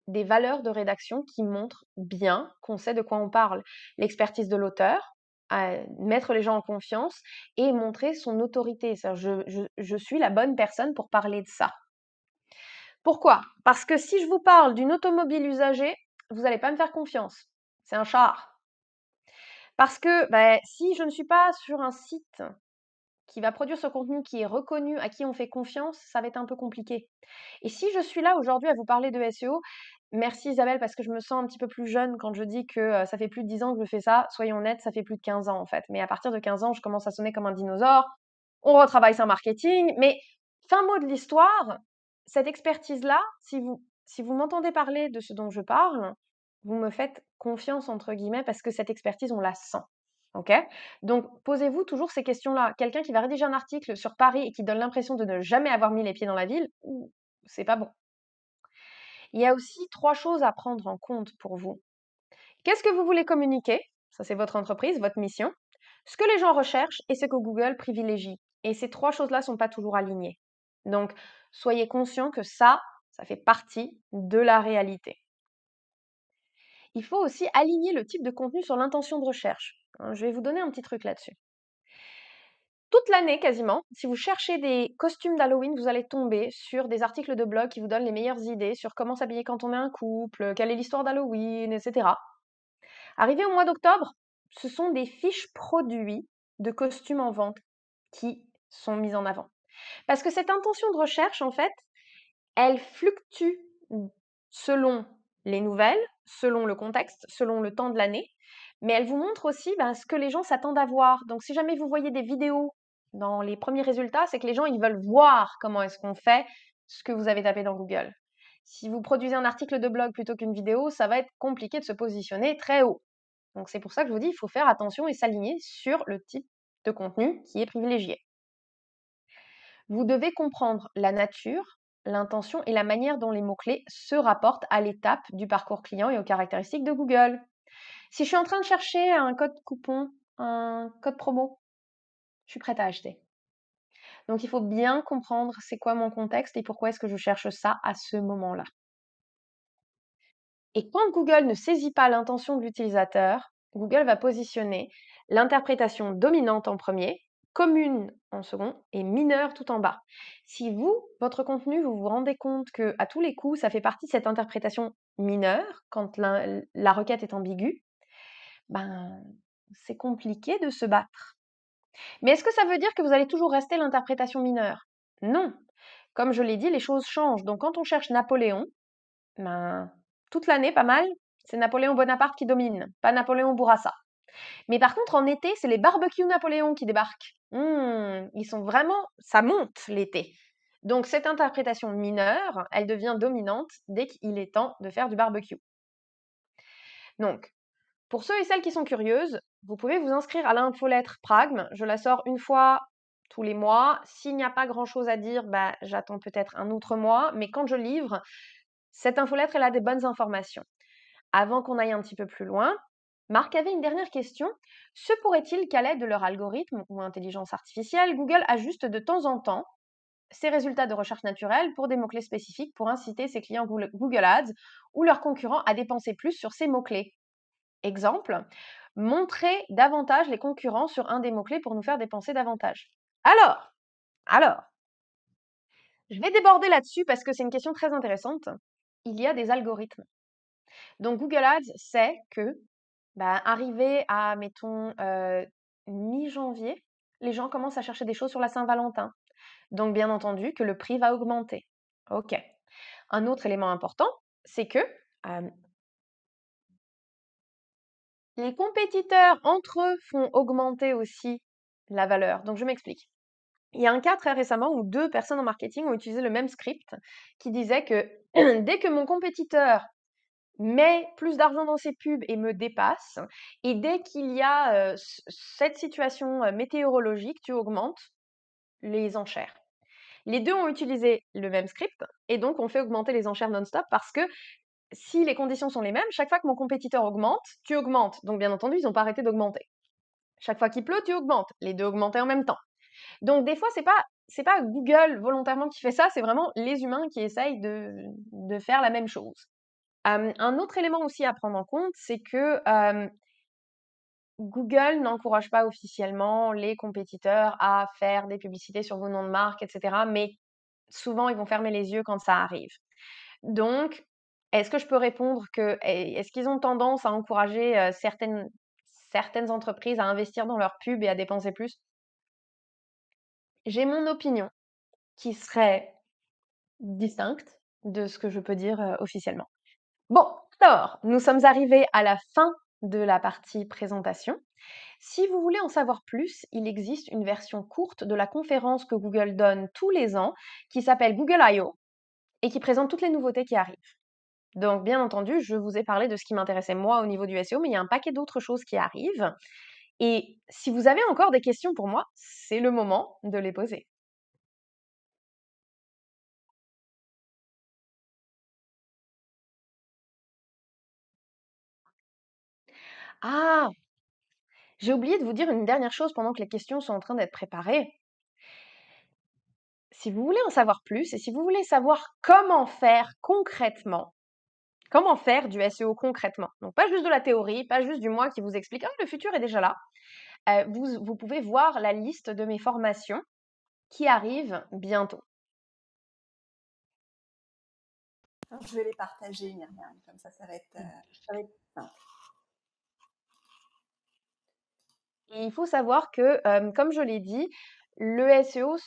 des valeurs de rédaction qui montrent bien qu'on sait de quoi on parle. L'expertise de l'auteur, mettre les gens en confiance et montrer son autorité. Je suis la bonne personne pour parler de ça. Pourquoi? Parce que si je vous parle d'une automobile usagée, vous n'allez pas me faire confiance. C'est un char. Parce que si je ne suis pas sur un site qui va produire ce contenu qui est reconnu, à qui on fait confiance, ça va être un peu compliqué. Et si je suis là aujourd'hui à vous parler de SEO, merci Isabelle parce que je me sens un petit peu plus jeune quand je dis que ça fait plus de 10 ans que je fais ça. Soyons honnêtes, ça fait plus de 15 ans en fait. Mais à partir de 15 ans, je commence à sonner comme un dinosaure. On retravaille ça en marketing. Mais fin mot de l'histoire, cette expertise-là, si vous m'entendez parler de ce dont je parle, vous me faites confiance entre guillemets parce que cette expertise, on la sent. OK? Donc, posez-vous toujours ces questions-là. Quelqu'un qui va rédiger un article sur Paris et qui donne l'impression de ne jamais avoir mis les pieds dans la ville, c'est pas bon. Il y a aussi 3 choses à prendre en compte pour vous. Qu'est-ce que vous voulez communiquer? Ça, c'est votre entreprise, votre mission. Ce que les gens recherchent et ce que Google privilégie. Et ces 3 choses-là sont pas toujours alignées. Donc, soyez conscient que ça fait partie de la réalité. Il faut aussi aligner le type de contenu sur l'intention de recherche. Je vais vous donner un petit truc là-dessus. Toute l'année quasiment, si vous cherchez des costumes d'Halloween, vous allez tomber sur des articles de blog qui vous donnent les meilleures idées sur comment s'habiller quand on est un couple, quelle est l'histoire d'Halloween, etc. Arrivé au mois d'octobre, ce sont des fiches produits de costumes en vente qui sont mises en avant. Parce que cette intention de recherche, en fait, elle fluctue selon les nouvelles, selon le contexte, selon le temps de l'année, mais elle vous montre aussi ce que les gens s'attendent à voir. Donc si jamais vous voyez des vidéos dans les premiers résultats, c'est que les gens ils veulent voir comment est-ce qu'on fait ce que vous avez tapé dans Google. Si vous produisez un article de blog plutôt qu'une vidéo, ça va être compliqué de se positionner très haut. Donc c'est pour ça que je vous dis, il faut faire attention et s'aligner sur le type de contenu qui est privilégié. Vous devez comprendre la nature, l'intention et la manière dont les mots-clés se rapportent à l'étape du parcours client et aux caractéristiques de Google. Si je suis en train de chercher un code coupon, un code promo, je suis prête à acheter. Donc il faut bien comprendre c'est quoi mon contexte et pourquoi est-ce que je cherche ça à ce moment-là. Et quand Google ne saisit pas l'intention de l'utilisateur, Google va positionner l'interprétation dominante en premier, commune en second et mineure tout en bas. Si vous, votre contenu, vous vous rendez compte que à tous les coups, ça fait partie de cette interprétation mineure quand la requête est ambiguë, c'est compliqué de se battre. Mais est-ce que ça veut dire que vous allez toujours rester l'interprétation mineure? Non. Comme je l'ai dit, les choses changent. Donc quand on cherche Napoléon, toute l'année, pas mal, c'est Napoléon Bonaparte qui domine, pas Napoléon Bourassa. Mais par contre, en été, c'est les barbecues Napoléon qui débarquent. Ils sont vraiment, ça monte l'été. Donc cette interprétation mineure, elle devient dominante dès qu'il est temps de faire du barbecue. Donc, pour ceux et celles qui sont curieuses, vous pouvez vous inscrire à l'infolettre Pragme. Je la sors une fois tous les mois. S'il n'y a pas grand-chose à dire, bah, j'attends peut-être un autre mois. Mais quand je livre, cette infolettre, elle a des bonnes informations. Avant qu'on aille un petit peu plus loin, Marc avait une dernière question. Se pourrait-il qu'à l'aide de leur algorithme ou intelligence artificielle, Google ajuste de temps en temps ses résultats de recherche naturelle pour des mots-clés spécifiques pour inciter ses clients Google Ads ou leurs concurrents à dépenser plus sur ces mots-clés? Exemple, montrer davantage les concurrents sur un des mots-clés pour nous faire dépenser davantage. Alors, je vais déborder là-dessus parce que c'est une question très intéressante. Il y a des algorithmes. Donc Google Ads sait que, bah, arrivé à, mettons, mi-janvier, les gens commencent à chercher des choses sur la Saint-Valentin. Donc bien entendu que le prix va augmenter. OK. Un autre élément important, c'est que les compétiteurs entre eux font augmenter aussi la valeur. Donc je m'explique. Il y a un cas très récemment où 2 personnes en marketing ont utilisé le même script qui disait que dès que mon compétiteur met plus d'argent dans ses pubs et me dépasse, et dès qu'il y a cette situation météorologique, tu augmentes les enchères. Les 2 ont utilisé le même script et donc on fait augmenter les enchères non-stop parce que si les conditions sont les mêmes, chaque fois que mon compétiteur augmente, tu augmentes. Donc bien entendu, ils n'ont pas arrêté d'augmenter. Chaque fois qu'il pleut, tu augmentes. Les 2 augmentaient en même temps. Donc des fois, c'est pas Google volontairement qui fait ça, c'est vraiment les humains qui essayent de faire la même chose. Un autre élément aussi à prendre en compte, c'est que Google n'encourage pas officiellement les compétiteurs à faire des publicités sur vos noms de marque, etc. Mais souvent, ils vont fermer les yeux quand ça arrive. Donc, est-ce que je peux répondre est-ce qu'ils ont tendance à encourager certaines entreprises à investir dans leur pub et à dépenser plus? J'ai mon opinion qui serait distincte de ce que je peux dire officiellement. Bon, alors, nous sommes arrivés à la fin de la partie présentation. Si vous voulez en savoir plus, il existe une version courte de la conférence que Google donne tous les ans qui s'appelle Google I/O et qui présente toutes les nouveautés qui arrivent. Donc, bien entendu, je vous ai parlé de ce qui m'intéressait moi au niveau du SEO, mais il y a un paquet d'autres choses qui arrivent. Et si vous avez encore des questions pour moi, c'est le moment de les poser. Ah, j'ai oublié de vous dire une dernière chose pendant que les questions sont en train d'être préparées. Si vous voulez en savoir plus et si vous voulez savoir comment faire concrètement, comment faire du SEO concrètement, donc pas juste de la théorie, pas juste du moi qui vous explique, ah, le futur est déjà là, vous pouvez voir la liste de mes formations qui arrivent bientôt. Alors, je vais les partager, Myriam, comme ça va être simple. Et il faut savoir que, comme je l'ai dit, le SEO,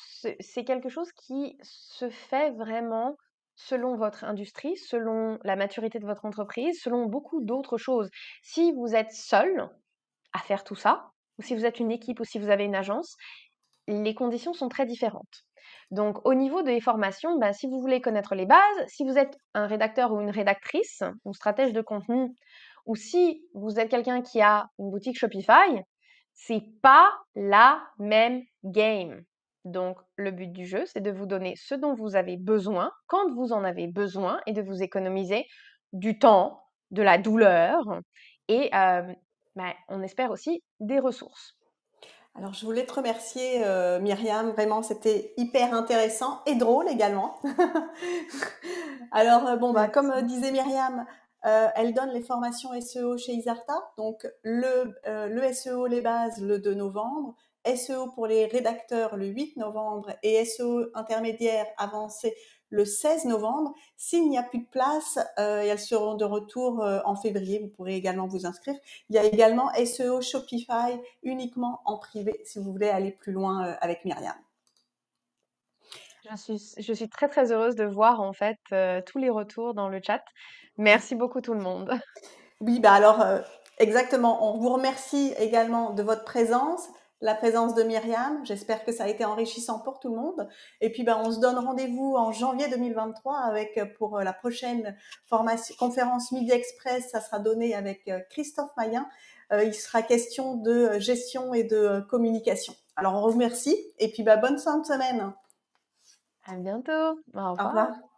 c'est quelque chose qui se fait vraiment selon votre industrie, selon la maturité de votre entreprise, selon beaucoup d'autres choses. Si vous êtes seul à faire tout ça, ou si vous êtes une équipe ou si vous avez une agence, les conditions sont très différentes. Donc, au niveau des formations, bah, si vous voulez connaître les bases, si vous êtes un rédacteur ou une rédactrice ou stratège de contenu, ou si vous êtes quelqu'un qui a une boutique Shopify, c'est pas la même game. Donc, le but du jeu, c'est de vous donner ce dont vous avez besoin, quand vous en avez besoin, et de vous économiser du temps, de la douleur, et bah, on espère aussi des ressources. Alors, je voulais te remercier, Myriam. Vraiment, c'était hyper intéressant et drôle également. Alors, bon, bah, comme disait Myriam, elle donne les formations SEO chez Isarta. Donc, le SEO, les bases, le 2 novembre. SEO pour les rédacteurs, le 8 novembre. Et SEO intermédiaire avancé, le 16 novembre. S'il n'y a plus de place, elles seront de retour en février. Vous pourrez également vous inscrire. Il y a également SEO Shopify uniquement en privé si vous voulez aller plus loin avec Myriam. Je suis très très heureuse de voir en fait tous les retours dans le chat. Merci beaucoup tout le monde. Oui, bah alors exactement. On vous remercie également de votre présence, la présence de Myriam. J'espère que ça a été enrichissant pour tout le monde. Et puis, bah, on se donne rendez-vous en janvier 2023 avec pour la prochaine conférence Midi Express. Ça sera donné avec Christophe Mayen. il sera question de gestion et de communication. Alors, on vous remercie et puis bonne fin de semaine. À bientôt. Au Au revoir. revoir.